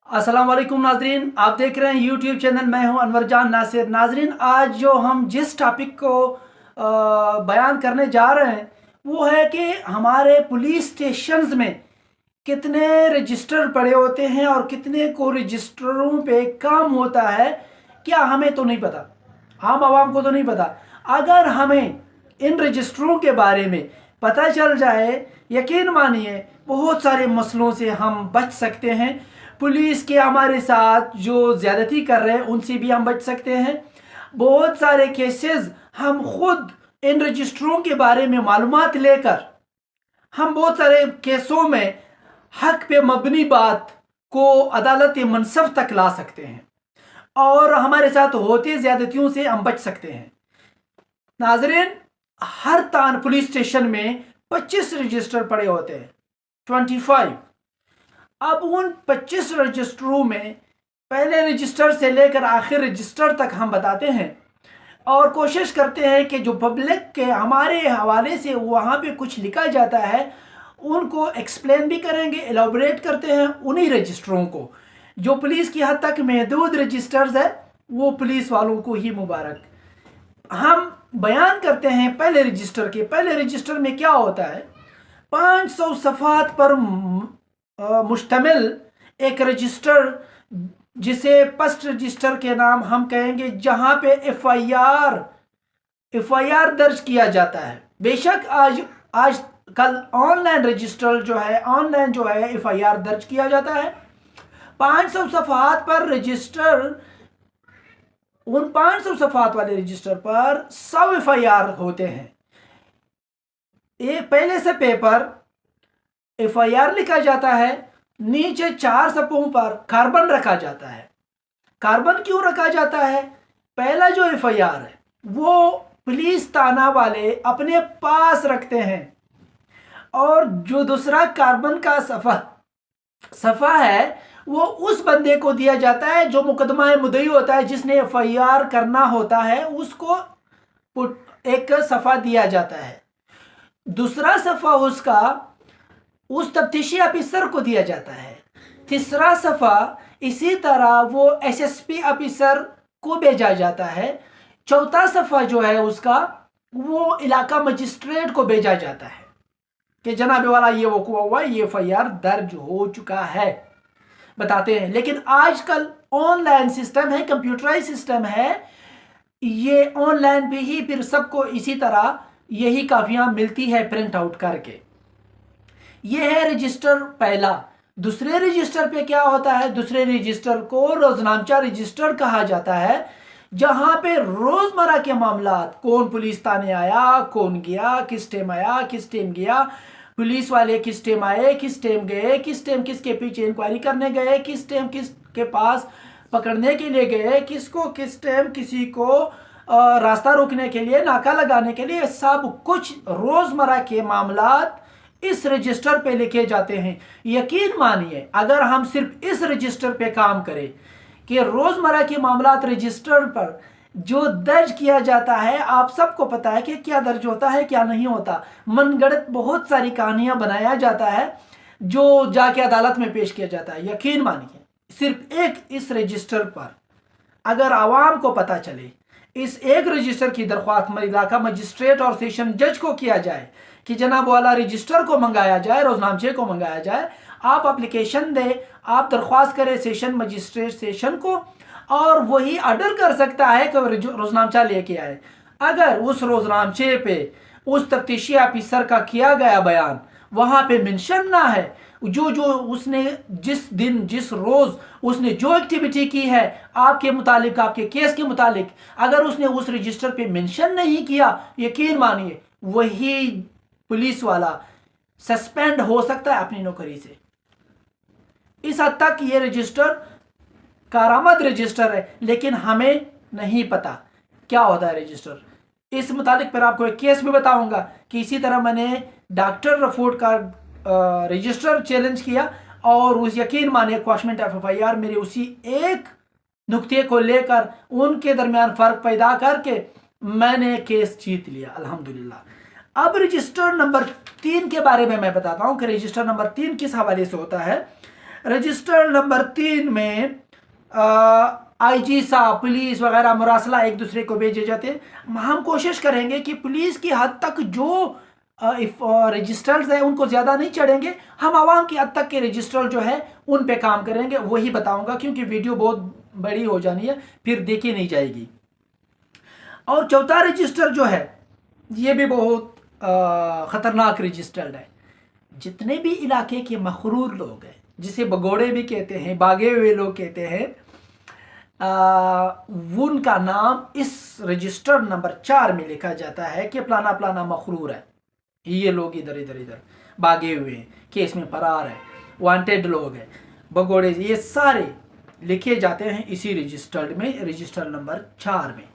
अस्सलाम वालेकुम नाजरीन, आप देख रहे हैं यूट्यूब चैनल। मैं हूं अनवर जान नासिर। नाजरीन, आज जो हम जिस टॉपिक को बयान करने जा रहे हैं वो है कि हमारे पुलिस स्टेशंस में कितने रजिस्टर पड़े होते हैं और कितने को रजिस्टरों पे काम होता है। क्या हमें तो नहीं पता, आम आवाम को तो नहीं पता। अगर हमें इन रजिस्टरों के बारे में पता चल जाए, यकीन मानिए बहुत सारे मसलों से हम बच सकते हैं। पुलिस के हमारे साथ जो ज़्यादती कर रहे हैं उनसे भी हम बच सकते हैं। बहुत सारे केसेस हम खुद इन रजिस्टरों के बारे में मालूमात लेकर हम बहुत सारे केसों में हक पे मबनी बात को अदालत मनसफ तक ला सकते हैं और हमारे साथ होते ज़्यादतियों से हम बच सकते हैं। नाजरीन, हर तान पुलिस स्टेशन में 25 रजिस्टर पड़े होते हैं, 25। अब उन 25 रजिस्टरों में पहले रजिस्टर से लेकर आखिर रजिस्टर तक हम बताते हैं और कोशिश करते हैं कि जो पब्लिक के हमारे हवाले से वहाँ पे कुछ लिखा जाता है उनको एक्सप्लेन भी करेंगे, एलाबोरेट करते हैं उन्हीं रजिस्टरों को। जो पुलिस की हद तक महदूद रजिस्टर्स है वो पुलिस वालों को ही मुबारक। हम बयान करते हैं पहले रजिस्टर के। पहले रजिस्टर में क्या होता है, 500 सफ़ात पर मुश्तमिल एक रजिस्टर, जिसे फर्स्ट रजिस्टर के नाम हम कहेंगे, जहां पे एफआईआर दर्ज किया जाता है। बेशक आज कल ऑनलाइन रजिस्टर जो है, ऑनलाइन जो है एफआईआर दर्ज किया जाता है। 500 सफ़ात पर रजिस्टर, उन 500 सफ़ात वाले रजिस्टर पर 100 एफआईआर होते हैं। एक पहले से पेपर एफआईआर लिखा जाता है, नीचे 4 सफ़ों पर कार्बन रखा जाता है। कार्बन क्यों रखा जाता है? पहला जो एफआईआर है वो पुलिस थाना वाले अपने पास रखते हैं और जो दूसरा कार्बन का सफ़ा है वो उस बंदे को दिया जाता है जो मुकदमा मुद्दई होता है, जिसने एफआईआर करना होता है, उसको एक सफ़ा दिया जाता है। दूसरा सफ़ा उसका उस तफ्तीशी ऑफिसर को दिया जाता है। तीसरा सफ़ा इसी तरह वो एसएसपी ऑफिसर को भेजा जाता है। चौथा सफ़ा जो है उसका वो इलाका मजिस्ट्रेट को भेजा जाता है कि जनाब वाला ये वक़ूआ हुआ, ये एफआईआर दर्ज हो चुका है, बताते हैं। लेकिन आजकल ऑनलाइन सिस्टम है, कंप्यूटराइज सिस्टम है, ये ऑनलाइन पे ही फिर सबको इसी तरह यही कापियाँ मिलती है प्रिंट आउट करके। ये है रजिस्टर पहला। दूसरे रजिस्टर पे क्या होता है? दूसरे रजिस्टर को रोजनामचा रजिस्टर कहा जाता है, जहां पे रोजमर्रा के मामलात, कौन पुलिस थाने आया, कौन गया, किस टाइम आया, किस टाइम गया, पुलिस वाले किस टाइम आए, किस टाइम गए, किस टाइम किसके पीछे इंक्वायरी करने गए, किस टाइम किसके पास पकड़ने के लिए गए, किसको किस टाइम किसी को रास्ता रोकने के लिए, नाका लगाने के लिए, सब कुछ रोजमर्रा के मामलात इस रजिस्टर पे लिखे जाते हैं। यकीन मानिए अगर हम सिर्फ इस रजिस्टर पे काम करें कि रोजमर्रा के मामलात रजिस्टर पर जो दर्ज किया जाता है, आप सबको पता है कि क्या दर्ज होता है क्या नहीं होता। मनगढ़ंत बहुत सारी कहानियां बनाया जाता है जो जाके अदालत में पेश किया जाता है। यकीन मानिए सिर्फ एक इस रजिस्टर पर अगर आवाम को पता चले, इस एक रजिस्टर की दरख्वास्त इलाका मजिस्ट्रेट और सेशन जज को किया जाए कि जनाब वाला रजिस्टर को मंगाया जाए, रोजनामचे को मंगाया जाए, आप एप्लीकेशन दें, आप दरख्वास्त करें सेशन मजिस्ट्रेट सेशन को, और वही ऑर्डर कर सकता है कि रोजनामचा लेके आए। अगर उस रोजनामचे पे उस तफ्तीशी ऑफिसर का किया गया बयान वहाँ पे मेंशन ना है, जो जो उसने जिस दिन जिस रोज़ उसने जो एक्टिविटी की है आपके मुतालिक, आपके केस के मुतालिक, अगर उसने उस रजिस्टर पे मेंशन नहीं किया, यकीन मानिए वही पुलिस वाला सस्पेंड हो सकता है अपनी नौकरी से। इस हद तक ये रजिस्टर कारामद रजिस्टर है, लेकिन हमें नहीं पता क्या होता है रजिस्टर। इस मुतालिक पर आपको एक केस भी बताऊंगा कि इसी तरह मैंने डॉक्टर रफूट का रजिस्टर चैलेंज किया और उस यकीन मानिए क्वाशमेंट ऑफ एफआईआर मेरे उसी एक नुक्ते को लेकर उनके दरमियान फ़र्क पैदा करके मैंने केस जीत लिया अल्हम्दुलिल्लाह। अब रजिस्टर नंबर 3 के बारे में मैं बताता हूं कि रजिस्टर नंबर 3 किस हवाले से होता है। रजिस्टर नंबर 3 में आईजी साहब, पुलिस वगैरह मुरासला एक दूसरे को भेजे जाते हैं। हम कोशिश करेंगे कि पुलिस की हद तक जो रजिस्टर्स है उनको ज़्यादा नहीं चढ़ेंगे, हम आवाम की हद तक के रजिस्टर जो है उन पे काम करेंगे, वही बताऊंगा, क्योंकि वीडियो बहुत बड़ी हो जानी है, फिर देखी नहीं जाएगी। और चौथा रजिस्टर जो है ये भी बहुत ख़तरनाक रजिस्टर है। जितने भी इलाके के मखरूर लोग हैं, जिसे भगोड़े भी कहते हैं, भागे हुए लोग कहते हैं, उनका नाम इस रजिस्टर नंबर 4 में लिखा जाता है कि फलाना फलाना मखरूर है। ये लोग इधर इधर इधर भागे हुए हैं, केस में फरार है, वांटेड लोग हैं, भगोड़े, ये सारे लिखे जाते हैं इसी रजिस्टर में, रजिस्टर नंबर 4 में।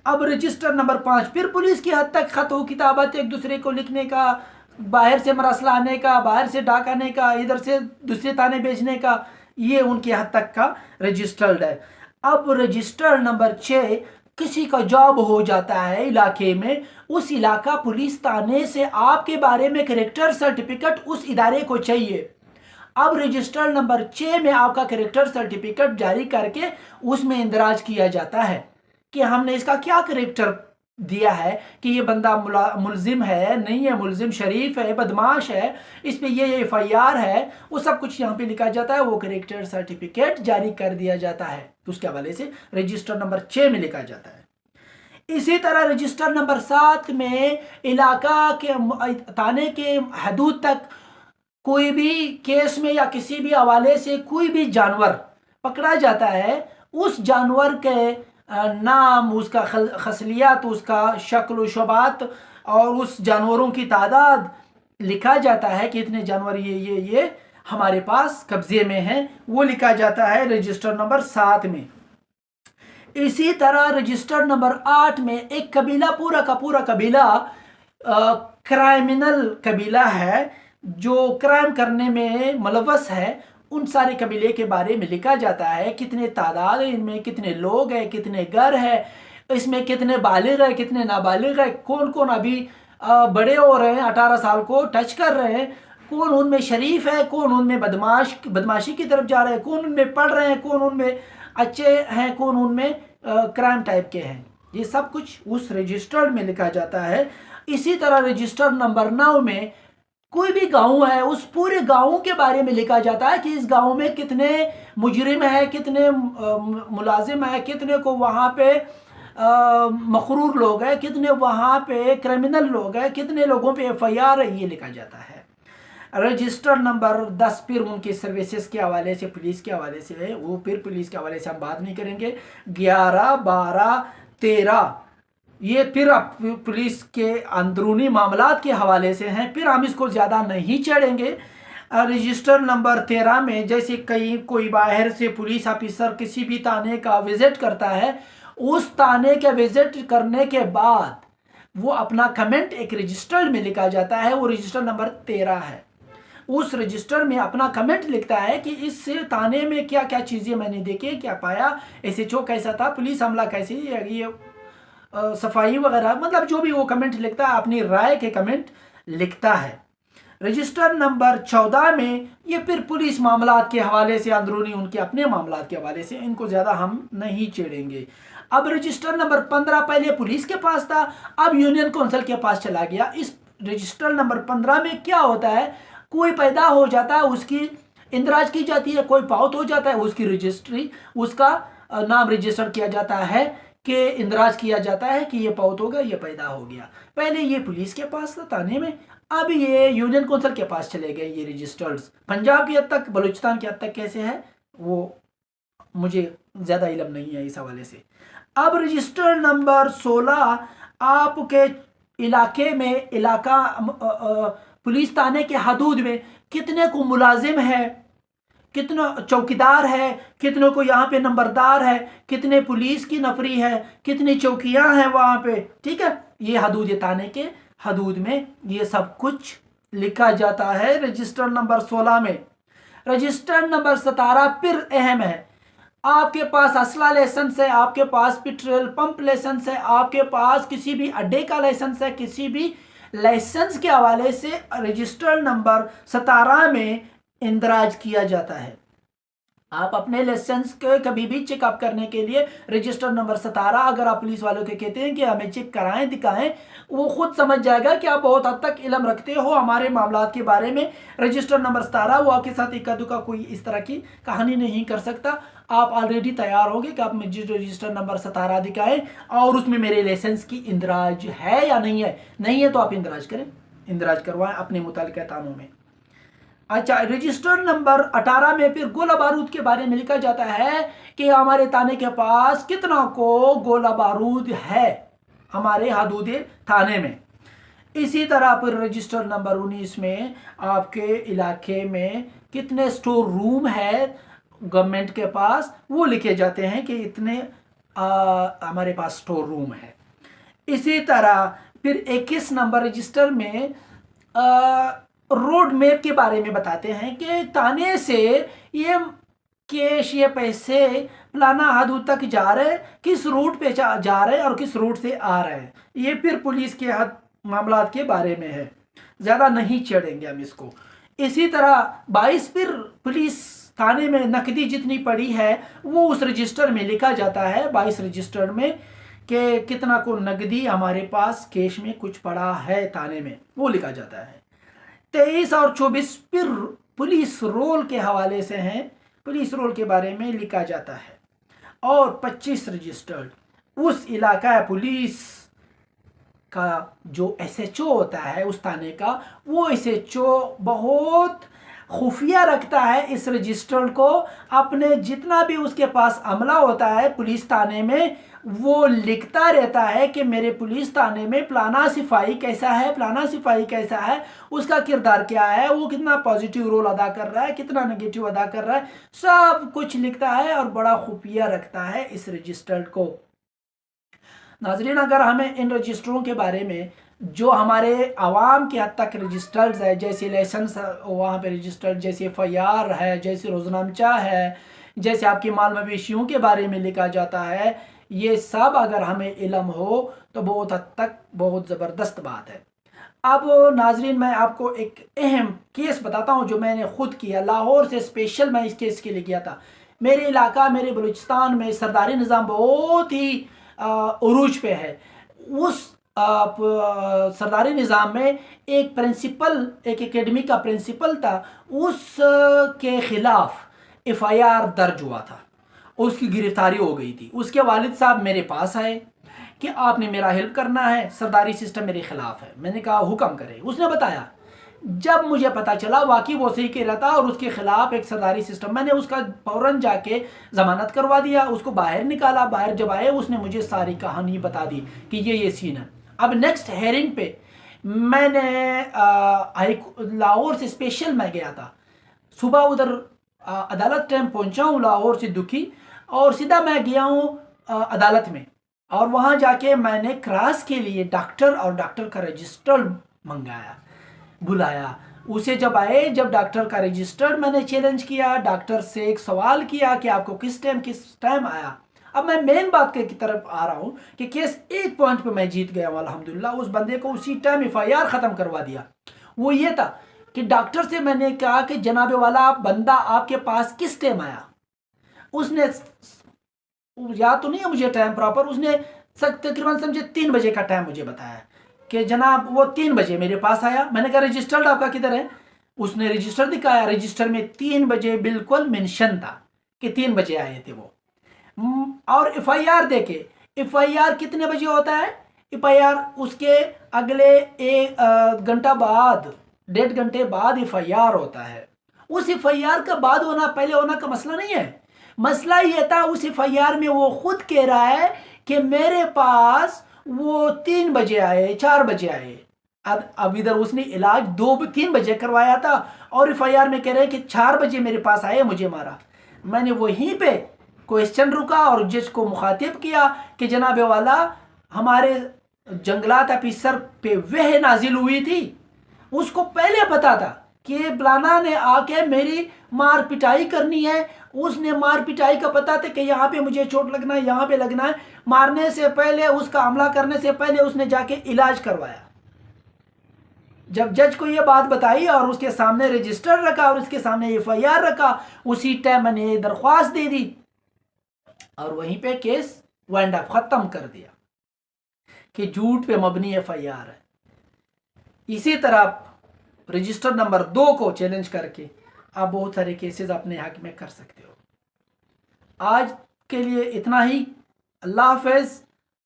अब रजिस्टर नंबर 5 फिर पुलिस की हद तक खत व किताबत एक दूसरे को लिखने का, बाहर से मरासला आने का, बाहर से डाक आने का, इधर से दूसरे ताने भेजने का, ये उनकी हद तक का रजिस्टर्ड है। अब रजिस्टर नंबर 6 किसी का जॉब हो जाता है इलाके में, उस इलाका पुलिस थाने से आपके बारे में कैरेक्टर सर्टिफिकेट उस इदारे को चाहिए। अब रजिस्टर नंबर 6 में आपका कैरेक्टर सर्टिफिकेट जारी करके उसमें इंदराज किया जाता है कि हमने इसका क्या कैरेक्टर दिया है, कि ये बंदा मुलजिम है, नहीं है मुलजिम, शरीफ है, बदमाश है, इस पे ये एफआईआर है, वो सब कुछ यहाँ पे लिखा जाता है, वो कैरेक्टर सर्टिफिकेट जारी कर दिया जाता है, उसके हवाले से रजिस्टर नंबर 6 में लिखा जाता है। इसी तरह रजिस्टर नंबर 7 में इलाका के थाने के हदूद तक कोई भी केस में या किसी भी हवाले से कोई भी जानवर पकड़ा जाता है, उस जानवर के नाम, उसका खसलियात, उसका शक्ल शबात और उस जानवरों की तादाद लिखा जाता है कि इतने जानवर ये हमारे पास कब्जे में हैं, वो लिखा जाता है रजिस्टर नंबर 7 में। इसी तरह रजिस्टर नंबर 8 में एक कबीला, पूरा का पूरा कबीला क्राइमिनल कबीला है, जो क्राइम करने में मुलव्वस है, उन सारे कबीले के बारे में लिखा जाता है, कितने तादाद है इनमें, कितने लोग हैं, कितने घर है, इसमें कितने बालिग है, कितने नाबालिग है, कौन कौन अभी बड़े हो रहे हैं, 18 साल को टच कर रहे हैं, कौन उनमें शरीफ है, कौन उनमें बदमाशी की तरफ जा रहे हैं, कौन उनमें पढ़ रहे हैं, कौन उनमें अच्छे हैं, कौन उनमें क्राइम टाइप के हैं, ये सब कुछ उस रजिस्टर में लिखा जाता है। इसी तरह रजिस्टर नंबर 9 में कोई भी गांव है, उस पूरे गांव के बारे में लिखा जाता है कि इस गांव में कितने मुजरिम है, कितने मुलाजिम है, कितने को वहाँ पे मखरूर लोग हैं, कितने वहाँ पे क्रिमिनल लोग हैं, कितने लोगों पे एफआईआर है, ये लिखा जाता है। रजिस्टर नंबर 10 फिर उनकी सर्विसेज के हवाले से, पुलिस के हवाले से है, वो फिर पुलिस के हवाले से हम बात नहीं करेंगे। 11, 12, 13 ये फिर पुलिस के अंदरूनी मामलात के हवाले से हैं, फिर हम इसको ज़्यादा नहीं चढ़ेंगे। रजिस्टर नंबर 13 में जैसे कोई बाहर से पुलिस ऑफिसर किसी भी थाने का विज़िट करता है, उस थाने के विज़िट करने के बाद वो अपना कमेंट एक रजिस्टर में लिखा जाता है, वो रजिस्टर नंबर 13 है। उस रजिस्टर में अपना कमेंट लिखता है कि इस थाने में क्या क्या चीज़ें मैंने देखी, क्या पाया, एसएचओ कैसा था, पुलिस अमला कैसी, ये सफाई वगैरह, मतलब जो भी वो कमेंट लिखता है, अपनी राय के कमेंट लिखता है। रजिस्टर नंबर 14 में ये फिर पुलिस मामलात के हवाले से, अंदरूनी उनके अपने मामलात के हवाले से, इनको ज़्यादा हम नहीं छेड़ेंगे। अब रजिस्टर नंबर 15 पहले पुलिस के पास था, अब यूनियन काउंसिल के पास चला गया। इस रजिस्टर नंबर 15 में क्या होता है, कोई पैदा हो जाता है, उसकी इंदराज की जाती है, कोई पाउत हो जाता है, उसकी रजिस्ट्री, उसका नाम रजिस्टर किया जाता है कि इंदराज किया जाता है कि ये पाउत हो गया, ये पैदा हो गया। पहले ये पुलिस के पास था थाने में, अब ये यूनियन काउंसिल के पास चले गए ये रजिस्टर्स। पंजाब की हद तक, बलूचिस्तान की हद तक कैसे है वो मुझे ज़्यादा इल्म नहीं है इस हवाले से। अब रजिस्टर नंबर 16 आपके इलाके में, पुलिस थाने के हदूद में कितने को मुलाजिम है, कितना चौकीदार है, कितनों को यहाँ पे नंबरदार है, कितने पुलिस की नफरी है, कितनी चौकियाँ हैं वहाँ पे, ठीक है, ये हदूद थाने के हदूद में ये सब कुछ लिखा जाता है रजिस्टर नंबर 16 में। रजिस्टर नंबर 17 फिर अहम है, आपके पास असला लाइसेंस है, आपके पास पेट्रोल पंप लाइसेंस है, आपके पास किसी भी अड्डे का लाइसेंस है, किसी भी लाइसेंस के हवाले से रजिस्टर नंबर 17 में इंदराज किया जाता है। आप अपने लाइसेंस के कभी भी चेकअप करने के लिए रजिस्टर नंबर 17 अगर आप पुलिस वालों के कहते हैं कि हमें चेक कराएं दिखाएं, वो खुद समझ जाएगा कि आप बहुत हद तक इल्म रखते हो हमारे मामलात के बारे में। रजिस्टर नंबर 17 वो आपके साथ इक्का दुक्का कोई इस तरह की कहानी नहीं कर सकता। आप ऑलरेडी तैयार होंगे कि आप मुझे रजिस्टर नंबर 17 दिखाएं और उसमें मेरे लाइसेंस की इंदराज है या नहीं है। नहीं है तो आप इंदराज करें, इंदराज करवाएं अपने मुतालिका थानों में। अच्छा, रजिस्टर नंबर 18 में फिर गोला बारूद के बारे में लिखा जाता है कि हमारे थाने के पास कितना को गोला बारूद है हमारे हदूद थाने में। इसी तरह फिर रजिस्टर नंबर 19 में आपके इलाके में कितने स्टोर रूम है गवर्नमेंट के पास, वो लिखे जाते हैं कि इतने हमारे पास स्टोर रूम है। इसी तरह फिर 21 नंबर रजिस्टर में रोड मैप के बारे में बताते हैं कि थाने से ये कैश ये पैसे फलाना हद तक जा रहे हैं, किस रूट पे जा रहे हैं और किस रूट से आ रहे हैं। ये फिर पुलिस के हद मामलात के बारे में है, ज़्यादा नहीं छेड़ेंगे हम इसको। इसी तरह 22 फिर पुलिस थाने में नकदी जितनी पड़ी है वो उस रजिस्टर में लिखा जाता है, 22 रजिस्टर में, कि कितना को नकदी हमारे पास कैश में कुछ पड़ा है थाने में, वो लिखा जाता है। 23 और 24 फिर पुलिस रोल के हवाले से हैं, पुलिस रोल के बारे में लिखा जाता है। और 25 रजिस्टर्ड उस इलाका पुलिस का जो एसएचओ होता है उस थाने का, वो एसएचओ बहुत खुफिया रखता है इस रजिस्टर को। अपने जितना भी उसके पास अमला होता है पुलिस थाने में, वो लिखता रहता है कि मेरे पुलिस थाने में फलाना सिपाही कैसा है, फलाना सिपाही कैसा है, उसका किरदार क्या है, वो कितना पॉजिटिव रोल अदा कर रहा है, कितना नेगेटिव अदा कर रहा है, सब कुछ लिखता है और बड़ा खुफिया रखता है इस रजिस्टर को। नाजरीन, अगर हमें इन रजिस्टरों के बारे में जो हमारे आवाम के हद तक रजिस्टर्स है, जैसे लाइसेंस वहाँ पे रजिस्टर्ड, जैसे एफआईआर है, जैसे रोजनामचा है, जैसे आपकी माल मवेशियों के बारे में लिखा जाता है, ये सब अगर हमें इल्म हो तो बहुत हद तक बहुत ज़बरदस्त बात है। अब नाजरीन, मैं आपको एक अहम केस बताता हूँ जो मैंने खुद किया। लाहौर से स्पेशल मैं इस केस के लिए गया था। मेरे इलाका, मेरे बलूचिस्तान में सरदारी निज़ाम बहुत ही उरूज पे है। उस सरदारी निज़ाम में एक प्रिंसिपल, एक एकेडमी का प्रिंसिपल था, उस के ख़िलाफ़ एफआईआर दर्ज हुआ था, उसकी गिरफ्तारी हो गई थी। उसके वालिद साहब मेरे पास आए कि आपने मेरा हेल्प करना है, सरदारी सिस्टम मेरे ख़िलाफ़ है। मैंने कहा हुक्म करें। उसने बताया, जब मुझे पता चला वाकई वो सही कह रहा था और उसके खिलाफ एक सरदारी सिस्टम, मैंने उसका फौरन जाके ज़मानत करवा दिया, उसको बाहर निकाला। बाहर जब आए उसने मुझे सारी कहानी बता दी कि ये सीन है। अब नेक्स्ट हेयरिंग पे मैंने लाहौर से स्पेशल मैं गया था। सुबह उधर अदालत टाइम पहुंचा हूँ लाहौर से दुखी, और सीधा मैं गया हूँ अदालत में, और वहाँ जाके मैंने क्रॉस के लिए डॉक्टर और डॉक्टर का रजिस्टर मंगाया, बुलाया उसे। जब आए, जब डॉक्टर का रजिस्टर मैंने चैलेंज किया, डॉक्टर से एक सवाल किया कि आपको किस टाइम आया। अब मैं मेन बात की तरफ आ रहा हूँ कि केस एक पॉइंट पे मैं जीत गया हूँ अल्हम्दुलिल्लाह। उस बंदे को उसी टाइम एफआईआर ख़त्म करवा दिया। वो ये था कि डॉक्टर से मैंने कहा कि जनाबे वाला बंदा आपके पास किस टाइम आया। उसने, याद तो नहीं है मुझे टाइम प्रॉपर, उसने तकरीबन समझे 3 बजे का टाइम मुझे बताया कि जनाब वो 3 बजे मेरे पास आया। मैंने कहा रजिस्टर्ड आपका किधर है? उसने रजिस्टर दिखाया, रजिस्टर में 3 बजे बिल्कुल मेंशन था कि 3 बजे आए थे वो। और एफआईआर देखे, एफआईआर कितने बजे होता है? एफआईआर उसके अगले 1 घंटा बाद, 1.5 घंटे बाद एफआईआर होता है। उस एफआईआर का बाद होना पहले होना का मसला नहीं है। मसला ये था उस एफआईआर में वो खुद कह रहा है कि मेरे पास वो 3 बजे आए, 4 बजे आए। अब इधर उसने इलाज 2-3 बजे करवाया था और एफआईआर में कह रहे हैं कि 4 बजे मेरे पास आए, मुझे मारा। मैंने वहीं पे क्वेश्चन रुका और जज को मुखातिब किया कि जनाबे वाला, हमारे जंगलात ऑफिसर पे वह नाजिल हुई थी, उसको पहले पता था कि फलाना ने आके मेरी मार पिटाई करनी है। उसने मार पिटाई का पता था कि यहाँ पे मुझे चोट लगना है, यहाँ पे लगना है। मारने से पहले, उसका हमला करने से पहले उसने जाके इलाज करवाया। जब जज को ये बात बताई और उसके सामने रजिस्टर रखा और उसके सामने एफआईआर रखा, उसी टाइम मैंने दरख्वास्त दे दी और वहीं पे केस वाइंड अप ख़त्म कर दिया कि झूठ पे मबनी एफआईआर है। इसी तरह रजिस्टर नंबर 2 को चैलेंज करके आप बहुत सारे केसेस अपने हक में कर सकते हो। आज के लिए इतना ही। अल्लाह हाफ़िज़।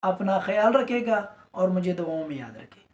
अपना ख्याल रखेगा और मुझे दुआओं में याद रखेगा।